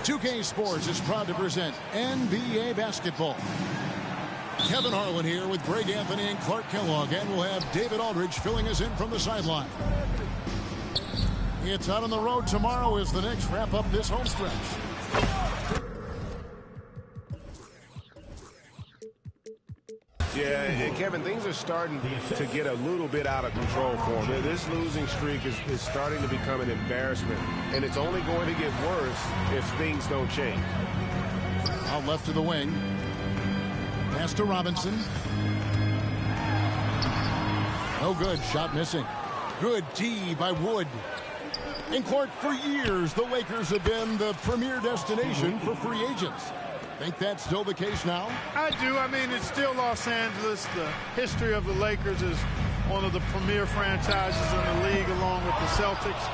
2K Sports is proud to present NBA basketball. Kevin Harlan here with Greg Anthony and Clark Kellogg, and we'll have David Aldridge filling us in from the sideline. It's out on the road tomorrow as the Knicks wrap up this home stretch. Yeah, Kevin, things are starting to get a little bit out of control for him. This losing streak is starting to become an embarrassment, and it's only going to get worse if things don't change. Out left to the wing. Pass to Robinson. No good. Shot missing. Good D by Wood. And Clark, for years, the Lakers have been the premier destination for free agents. Think that's still the case now? I do. I mean, it's still Los Angeles. The history of the Lakers is one of the premier franchises in the league, along with the Celtics.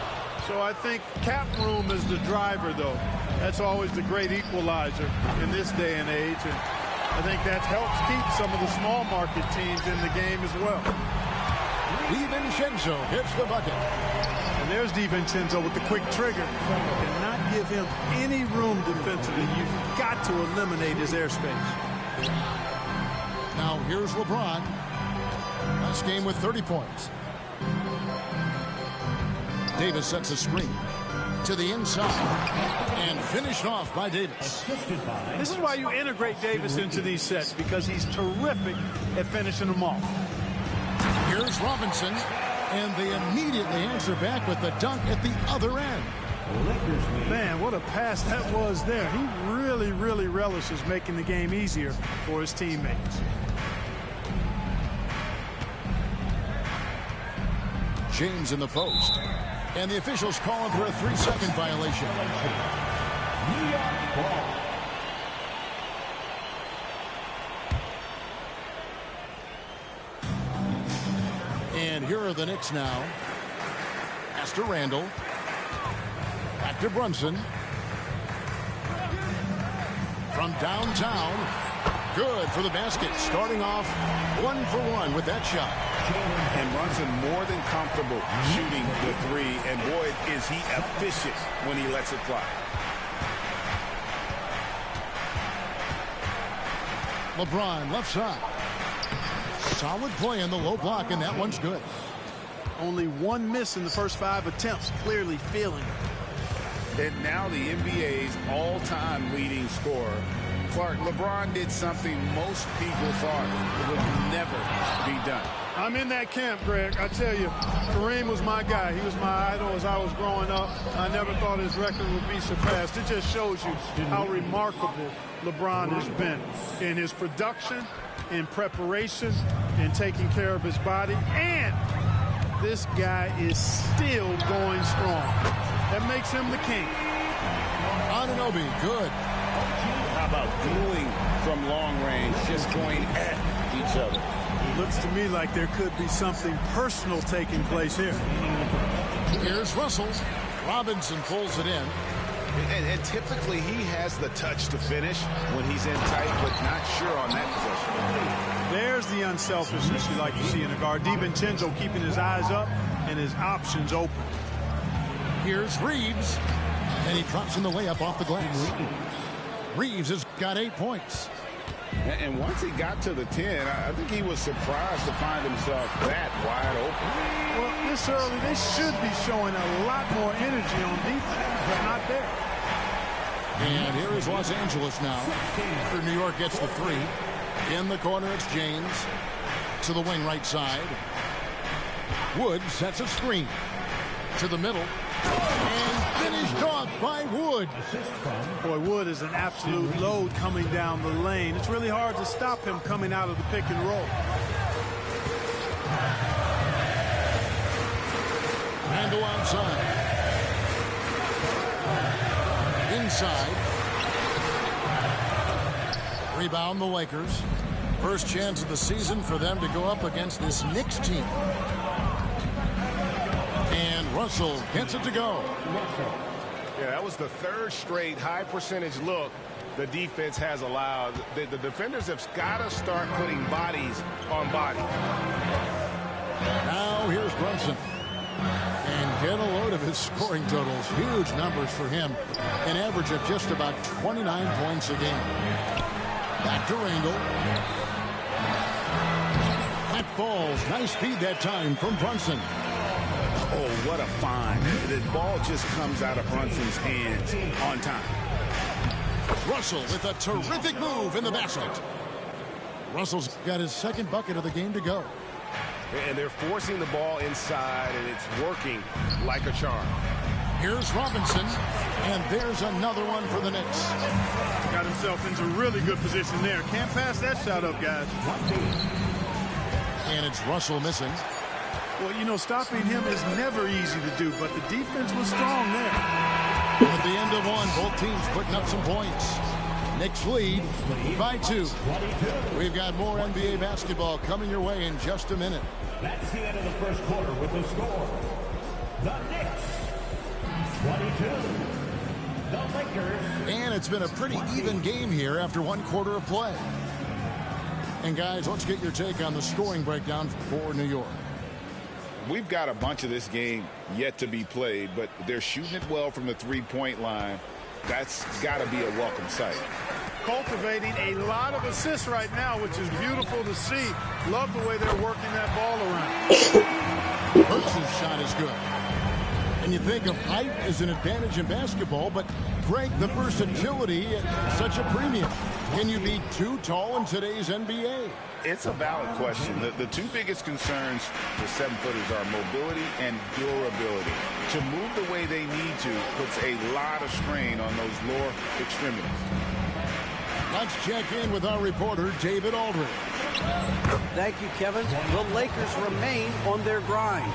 So I think cap room is the driver, though. That's always the great equalizer in this day and age. And I think that helps keep some of the small market teams in the game as well. DiVincenzo hits the bucket. And there's DiVincenzo with the quick trigger. And not give him any room defensively. You've got to eliminate his airspace. Now here's LeBron. Last game with 30 points. Davis sets a screen to the inside and finished off by Davis. This is why you integrate Davis into these sets, because he's terrific at finishing them off. Here's Robinson, and they immediately answer back with the dunk at the other end. Man, what a pass that was there. He really, really relishes making the game easier for his teammates. James in the post. And the officials call him for a 3-second violation. And here are the Knicks now. Pass to Randall. Back to Brunson. From downtown. Good for the basket. Starting off 1 for 1 with that shot. And Brunson more than comfortable shooting the three. And boy, is he efficient when he lets it fly. LeBron left side. Solid play in the low block, and that one's good. Only one miss in the first 5 attempts. Clearly feeling it. And now the NBA's all-time leading scorer. Clark, LeBron did something most people thought would never be done. I'm in that camp, Greg. I tell you, Kareem was my guy. He was my idol as I was growing up. I never thought his record would be surpassed. It just shows you how remarkable LeBron has been in his production, in preparation, in taking care of his body, and This guy is still going strong. That makes him the king. Anunoby, good. How about dueling from long range, just going at each other? Looks to me like there could be something personal taking place here. Here's Russell. Robinson pulls it in. And typically he has the touch to finish when he's in tight, but not sure on that possession. There's the unselfishness you like to see in a guard. DiVincenzo keeping his eyes up and his options open. Here's Reeves. And he drops in the layup off the glass. Reeves has got 8 points. And once he got to the 10, I think he was surprised to find himself that wide open. Well, this early, they should be showing a lot more energy on defense, but not there. And here is Los Angeles now. After New York gets the 3. In the corner, it's James. To the wing right side. Wood sets a screen. To the middle. And finished off by Wood. Boy, Wood is an absolute load coming down the lane. It's really hard to stop him coming out of the pick and roll. Randle outside. Inside. Rebound the Lakers. First chance of the season for them to go up against this Knicks team. And Russell gets it to go. Yeah, that was the third straight high percentage look the defense has allowed. The defenders have got to start putting bodies on bodies. Now here's Brunson. And get a load of his scoring totals. Huge numbers for him. An average of just about 29 points a game. Back to Randle. That falls. Nice speed that time from Brunson. Oh, what a find. The ball just comes out of Brunson's hands on time. Russell with a terrific move in the basket. Russell's got his second bucket of the game to go. And they're forcing the ball inside, and it's working like a charm. Here's Robinson, and there's another one for the Knicks. Got himself into really good position there. Can't pass that shot up, guys. And it's Russell missing. Well, you know, stopping him is never easy to do, but the defense was strong there. At the end of one, both teams putting up some points. Knicks lead by 2. We've got more NBA basketball coming your way in just a minute. That's the end of the first quarter with the score. The Knicks, 22. The Lakers. And it's been a pretty even game here after one quarter of play. And guys, let's get your take on the scoring breakdown for New York. We've got a bunch of this game yet to be played, but they're shooting it well from the three-point line. That's got to be a welcome sight. Cultivating a lot of assists right now, which is beautiful to see. Love the way they're working that ball around. Hurts' shot is good. And you think of height as an advantage in basketball, but Greg, the versatility at such a premium. Can you be too tall in today's NBA? It's a valid question. The two biggest concerns for 7-footers are mobility and durability. To move the way they need to puts a lot of strain on those lower extremities. Let's check in with our reporter, David Aldridge. Thank you, Kevin. The Lakers remain on their grind.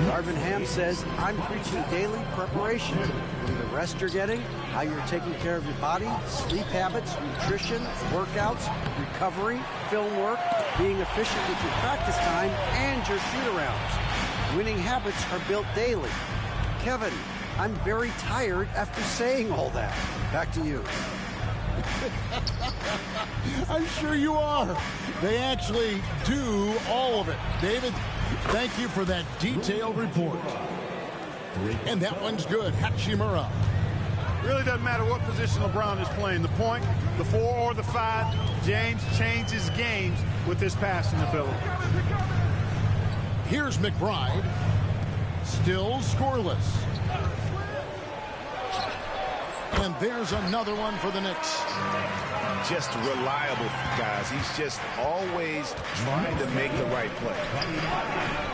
Darvin Ham says, I'm preaching daily preparation. From the rest you're getting, how you're taking care of your body, sleep habits, nutrition, workouts, recovery, film work, being efficient with your practice time, and your shoot-arounds. Winning habits are built daily. Kevin, I'm very tired after saying all that. Back to you. I'm sure you are. They actually do all of it. David, thank you for that detailed report. And that one's good. Hachimura. Really doesn't matter what position LeBron is playing. The point, the 4 or the 5, James changes games with his passing ability. Here's McBride. Still scoreless. And there's another one for the Knicks. Just reliable, guys. He's just always trying to make the right play.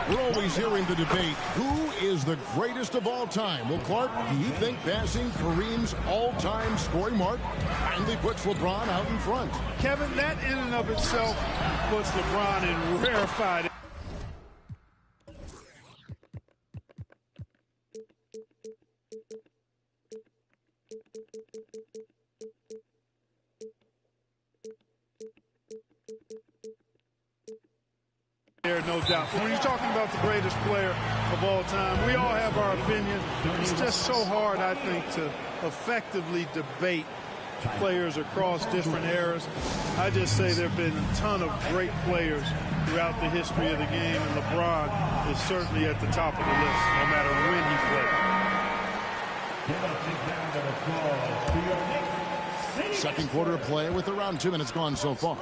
We're always hearing the debate, who is the greatest of all time? Well, Clark, do you think passing Kareem's all-time scoring mark finally puts LeBron out in front? Kevin, that in and of itself puts LeBron in rarefied. there, no doubt. But when you're talking about the greatest player of all time, we all have our opinion. It's just so hard, I think, to effectively debate players across different eras. I just say there have been a ton of great players throughout the history of the game, and LeBron is certainly at the top of the list, no matter when he played. Second quarter of play with around 2 minutes gone so far.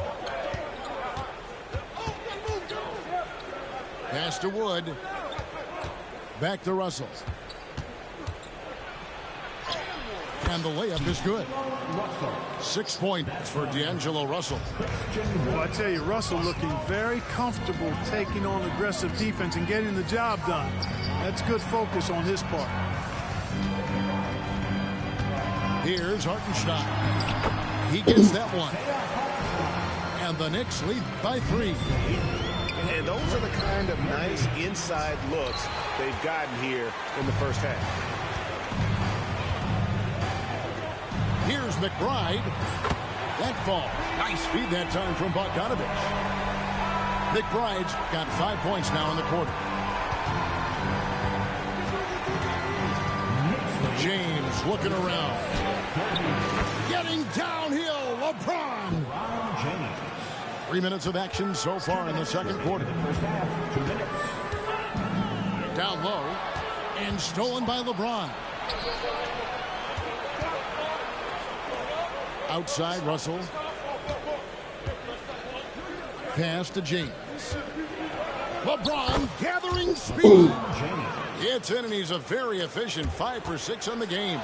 Pass to Wood. Back to Russell. And the layup is good. 6 points for D'Angelo Russell. Well, I tell you, Russell looking very comfortable taking on aggressive defense and getting the job done. That's good focus on his part. Here's Hartenstein. He gets that one. And the Knicks lead by 3. And those are the kind of nice inside looks they've gotten here in the first half. Here's McBride. That falls. Nice feed that time from Bogdanovich. McBride's got 5 points now in the quarter. James looking around. Getting downhill, LeBron. 3 minutes of action so far in the second quarter. Down low and stolen by LeBron. Outside Russell. Pass to James. LeBron gathering speed. It's in, and he's a very efficient 5 for 6 on the game.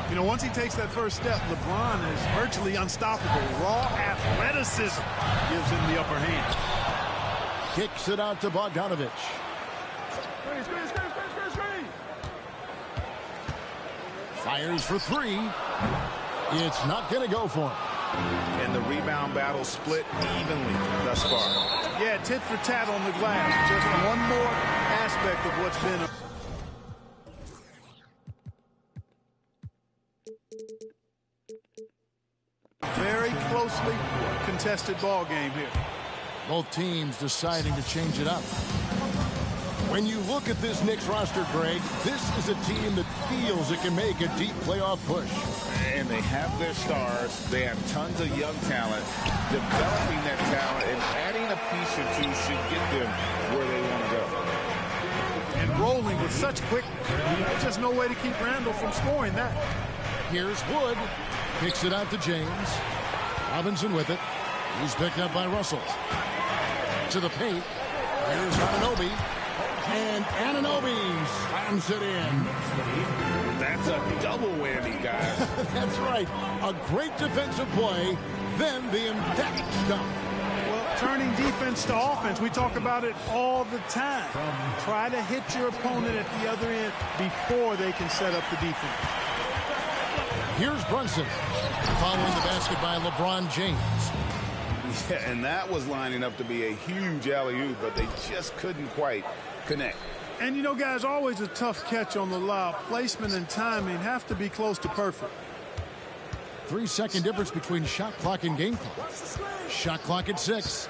You know, once he takes that first step, LeBron is virtually unstoppable. Raw athleticism gives him the upper hand. Kicks it out to Bogdanovich. Fires for 3. It's not going to go for him. And the rebound battle split evenly thus far. Yeah, tit for tat on the glass. Just one more aspect of what's been a very closely contested ball game here. Both teams deciding to change it up. When you look at this Knicks roster, Greg, this is a team that feels it can make a deep playoff push. And they have their stars. They have tons of young talent. Developing that talent and adding a piece or two should get them where they want to go. And rolling with such quickness. There's just no way to keep Randall from scoring that. Here's Wood. Kicks it out to James. Robinson with it. He's picked up by Russell. To the paint. Here's Anunoby. And Anunoby slams it in. That's a double whammy, guys. That's right. A great defensive play, then the emphatic stuff. Well, turning defense to offense, we talk about it all the time. Try to hit your opponent at the other end before they can set up the defense. Here's Brunson. Following the basket by LeBron James. Yeah, and that was lining up to be a huge alley-oop, but they just couldn't quite connect. And, you know, guys, always a tough catch on the lob. Placement and timing have to be close to perfect. 3-second difference between shot clock and game clock. Shot clock at 6.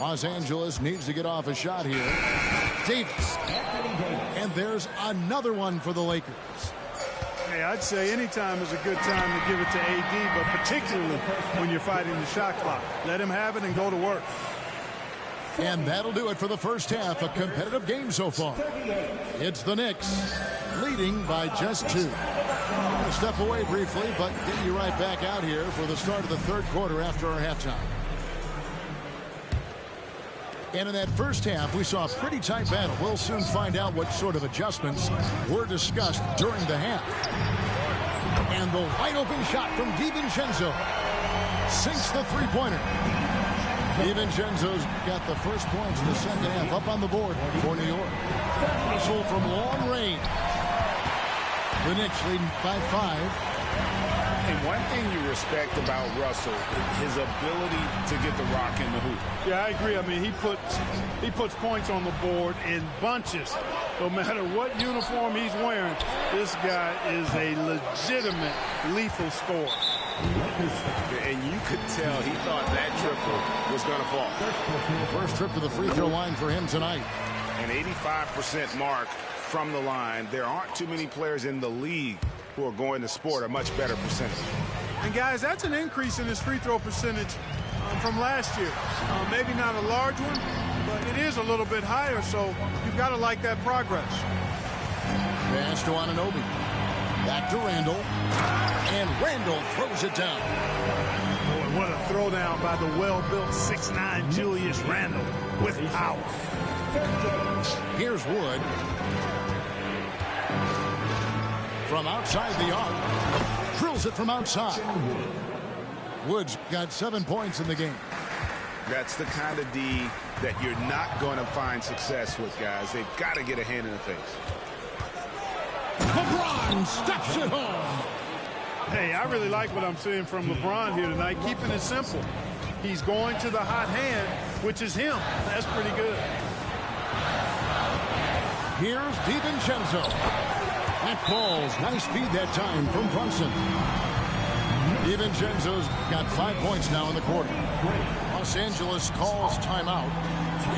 Los Angeles needs to get off a shot here. Davis. And there's another one for the Lakers. Hey, I'd say any time is a good time to give it to AD, but particularly when you're fighting the shot clock. Let him have it and go to work. And that'll do it for the first half. A competitive game so far. It's the Knicks leading by just 2. I'm going to step away briefly, but get you right back out here for the start of the third quarter after our halftime. And in that first half, we saw a pretty tight battle. We'll soon find out what sort of adjustments were discussed during the half. And the wide open shot from DiVincenzo sinks the three-pointer. DiVincenzo's got the first points in the second half up on the board for New York. Russell from long range. The Knicks leading by 5. And one thing you respect about Russell is his ability to get the rock in the hoop. Yeah, I agree. I mean, he puts points on the board in bunches. No matter what uniform he's wearing, this guy is a legitimate lethal scorer. And you could tell he thought that triple was going to fall. First trip to the free throw line for him tonight. An 85% mark from the line. There aren't too many players in the league who are going to sport a much better percentage. And guys, that's an increase in his free throw percentage from last year. Maybe not a large one, but it is a little bit higher, so you've got to like that progress. Pass to Anunoby. Back to Randall. And Randall throws it down. Boy, what a throwdown by the well-built 6'9" Julius Randle with power. Here's Wood. From outside the arc. Drills it from outside. Woods got 7 points in the game. That's the kind of D that you're not going to find success with, guys. They've got to get a hand in the face. LeBron steps it home. Hey, I really like what I'm seeing from LeBron here tonight, keeping it simple. He's going to the hot hand, which is him. That's pretty good. Here's DiVincenzo. That falls. Nice feed that time from Brunson. DiVincenzo's got 5 points now in the quarter. Los Angeles calls timeout.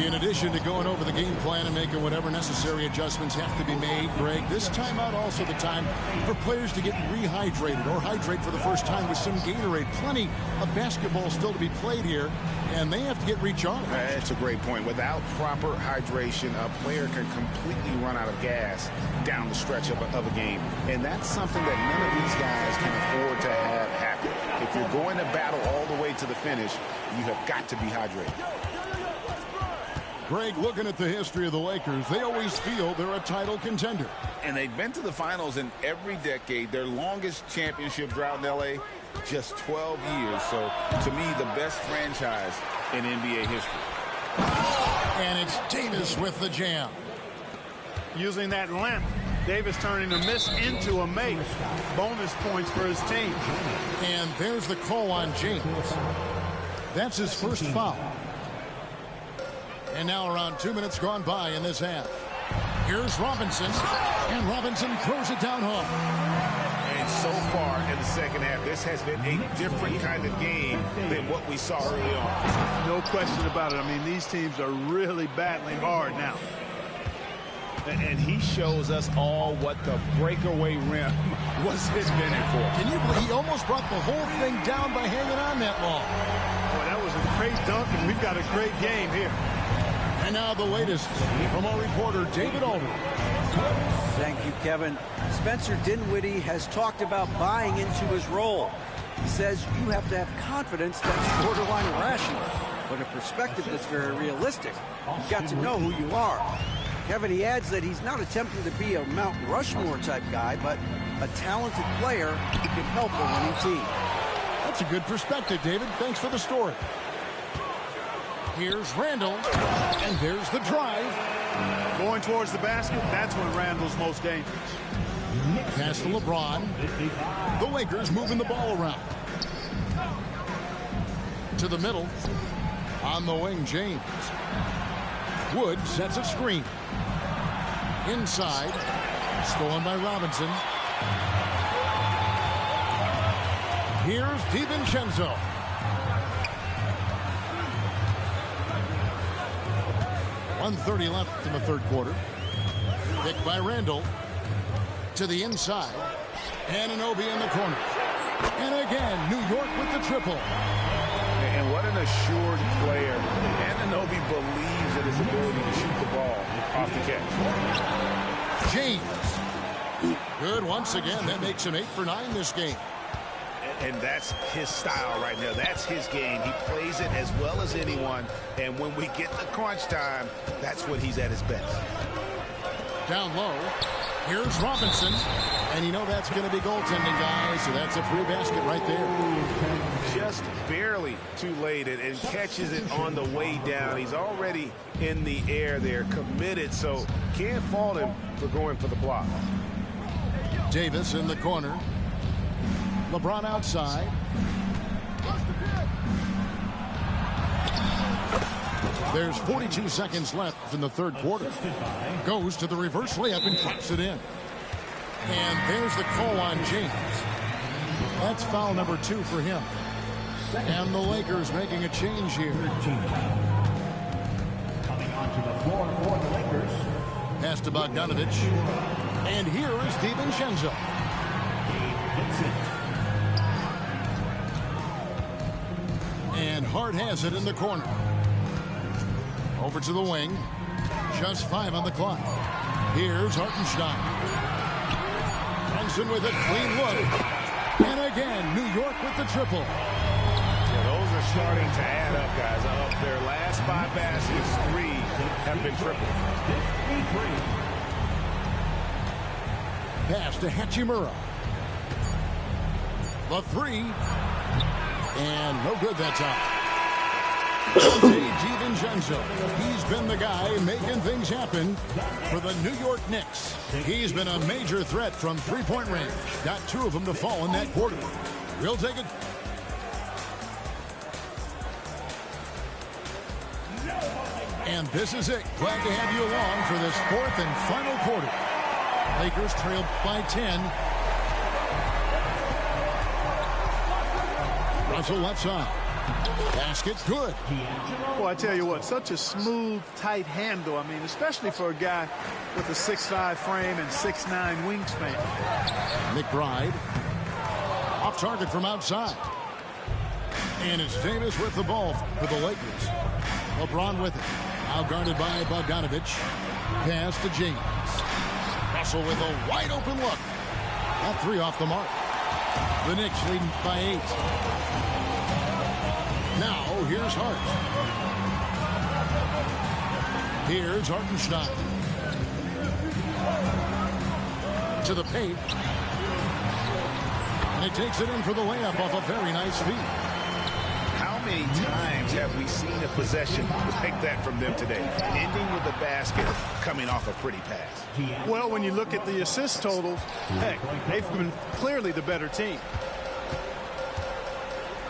In addition to going over the game plan and making whatever necessary adjustments have to be made, Greg, this timeout also the time for players to get rehydrated or hydrate for the first time with some Gatorade. Plenty of basketball still to be played here, and they have to get recharged. That's a great point. Without proper hydration, a player can completely run out of gas down the stretch of a game, and that's something that none of these guys can afford to have happen. If you're going to battle all the way to the finish, you have got to be hydrated. Greg, looking at the history of the Lakers, they always feel they're a title contender. And they've been to the finals in every decade. Their longest championship drought in L.A., just 12 years. So, to me, the best franchise in NBA history. And it's Davis with the jam. Using that length, Davis turning a miss into a make. Bonus points for his team. And there's the call on James. That's his first foul. And now around 2 minutes gone by in this half. Here's Robinson. And Robinson throws it down home. And so far in the second half, this has been a different kind of game than what we saw early on. No question about it. I mean, these teams are really battling hard now. And he shows us all what the breakaway rim was invented for. Can you believe he almost brought the whole thing down by hanging on that long? Boy, that was a great dunk, and we've got a great game here. And now the latest from our reporter, David Aldridge. Thank you, Kevin. Spencer Dinwiddie has talked about buying into his role. He says you have to have confidence that's borderline irrational, but a perspective that's very realistic. You've got to know who you are. Kevin, he adds that he's not attempting to be a Mount Rushmore type guy, but a talented player who can help a winning team. That's a good perspective, David. Thanks for the story. Here's Randall, and there's the drive. Going towards the basket, that's when Randall's most dangerous. Pass to LeBron. The Lakers moving the ball around. To the middle. On the wing, James. Wood sets a screen. Inside. Stolen by Robinson. Here's DiVincenzo. .130 left in the third quarter. Picked by Randall. To the inside. Anunoby in the corner. And again, New York with the triple. And what an assured player. Anunoby believes in his ability to shoot the ball off the catch. James. Good once again. That makes him 8 for 9 this game. And that's his style right now. That's his game. He plays it as well as anyone. And when we get the crunch time, that's when he's at his best. Down low. Here's Robinson. And you know that's going to be goaltending, guys. So that's a free basket right there. Just barely too late and catches it on the way down. He's already in the air there, committed. So can't fault him for going for the block. Davis in the corner. LeBron outside. There's 42 seconds left in the third quarter. Goes to the reverse layup and claps it in. And there's the call on James. That's foul number 2 for him. And the Lakers making a change here. Coming onto the floor for the Lakers. Pass to Bogdanovich. And here is DiVincenzo. And Hart has it in the corner. Over to the wing. Just 5 on the clock. Here's Hartenstein. Brunson with a clean look. And again, New York with the triple. Yeah, those are starting to add up, guys. Of their last 5 baskets, 3 have been triple. Pass to Hachimura. The 3. And no good that time. DiVincenzo. He's been the guy making things happen for the New York Knicks. He's been a major threat from three-point range. Got 2 of them to fall in that quarter. We'll take it. And this is it. Glad to have you along for this 4th and final quarter. Lakers trail by 10. Russell left side. Basket good. Well, I tell you what, such a smooth, tight handle. I mean, especially for a guy with a 6'5" frame and 6'9" wingspan. McBride. Off target from outside. And it's Davis with the ball for the Lakers. LeBron with it. Now guarded by Bogdanovich. Pass to James. Russell with a wide open look. That 3 off the mark. The Knicks leading by 8. Now here's Hart. Here's Hartenstein. To the paint. And it takes it in for the layup off a very nice feed. How many times have we seen a possession like that from them today? Ending with a basket, coming off a pretty pass. Well, when you look at the assist totals, heck, they've been clearly the better team.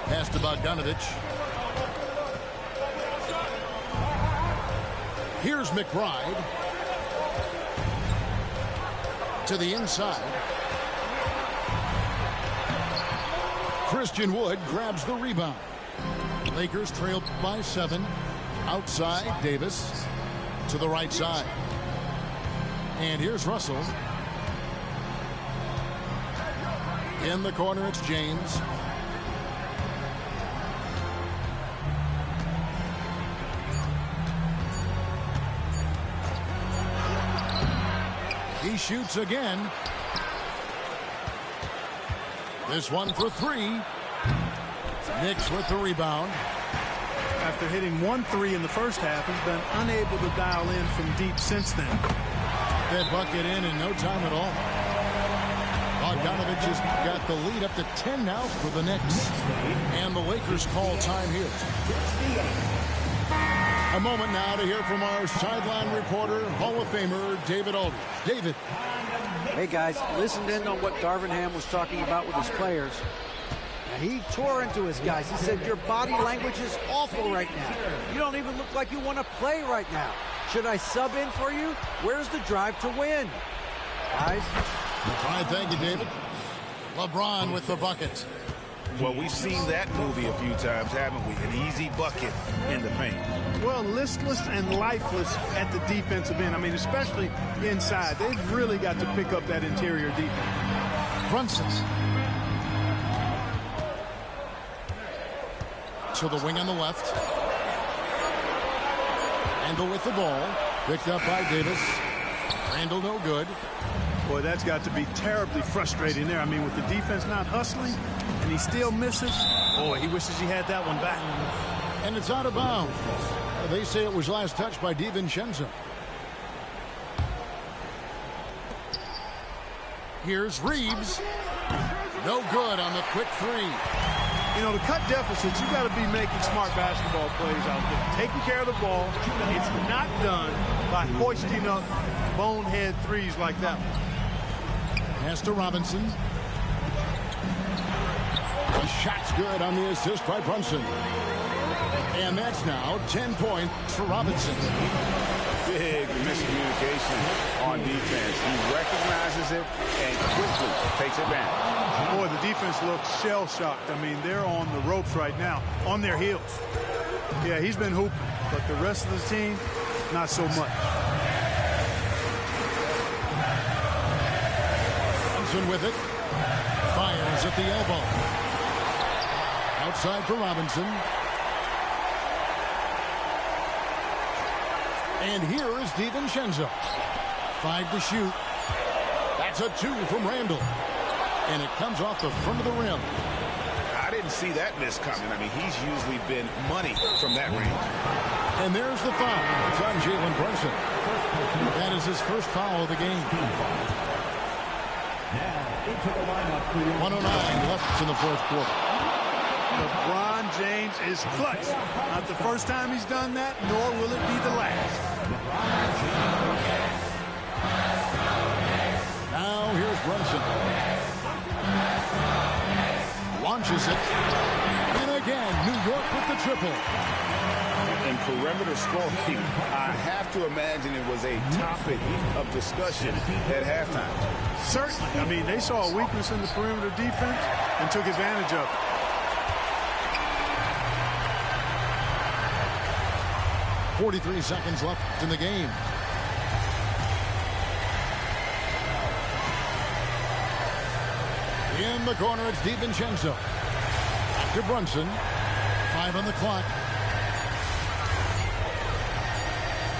Pass to Bogdanovich. Here's McBride. To the inside. Christian Wood grabs the rebound. Lakers trail by 7. Outside, Davis. To the right side. And here's Russell. In the corner, it's James. He shoots again. This one for 3. Knicks with the rebound. After hitting 1 3 in the first half, he's been unable to dial in from deep since then. That bucket in no time at all. Bogdanovich has got the lead up to 10 now for the Knicks. And the Lakers call time here. A moment now to hear from our sideline reporter, Hall of Famer David Aldridge. David. Hey, guys, listened in on what Darvin Ham was talking about with his players. Now, he tore into his guys. He said, your body language is awful right now. You don't even look like you want to play right now. Should I sub in for you? Where's the drive to win? Guys. All right, thank you, David. LeBron with the bucket. Well, we've seen that movie a few times, haven't we? An easy bucket in the paint. Well, listless and lifeless at the defensive end. I mean, especially inside. They've really got to pick up that interior defense. Brunson. To the wing on the left. Randall with the ball. Picked up by Davis. Randall no good. Boy, that's got to be terribly frustrating there. I mean, with the defense not hustling and he still misses. Boy, he wishes he had that one back. And it's out of bounds. They say it was last touched by DiVincenzo. Here's Reeves. No good on the quick 3. You know, to cut deficits, you got to be making smart basketball plays out there. Taking care of the ball. It's not done by hoisting up bonehead threes like that one. Pass to Robinson. The shot's good on the assist by Brunson. And that's now 10 points for Robinson. Big miscommunication on defense. He recognizes it and quickly takes advantage. Boy, the defense looks shell-shocked. I mean, they're on the ropes right now, on their heels. Yeah, he's been hooping, but the rest of the team, not so much. Robinson with it. Fires at the elbow. Outside for Robinson. And here is DiVincenzo. 5 to shoot. That's a 2 from Randall. And it comes off the front of the rim. I didn't see that miss coming. I mean, he's usually been money from that range. And there's the foul. It's on Jalen Brunson. That is his first foul of the game. 109 left in the fourth quarter. LeBron James is clutch. Not the first time he's done that, nor will it be the last. Now here's Brunson. Launches it. And again, New York with the triple. In perimeter scoring, I have to imagine it was a topic of discussion at halftime. Certainly. I mean, they saw a weakness in the perimeter defense and took advantage of it. .43 seconds left in the game. In the corner, it's DiVincenzo. Back to Brunson. 5 on the clock.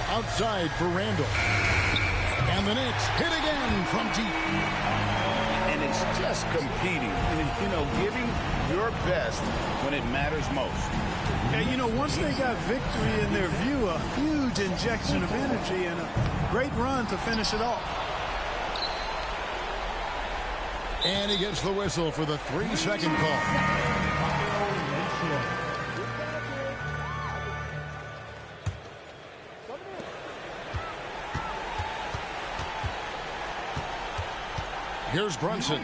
Outside for Randall. And the Knicks hit again from deep. And it's just competing, you know, giving your best when it matters most. Yeah, you know, once they got victory in their view, a huge injection of energy and a great run to finish it off. And he gets the whistle for the 3-second call. Here's Brunson.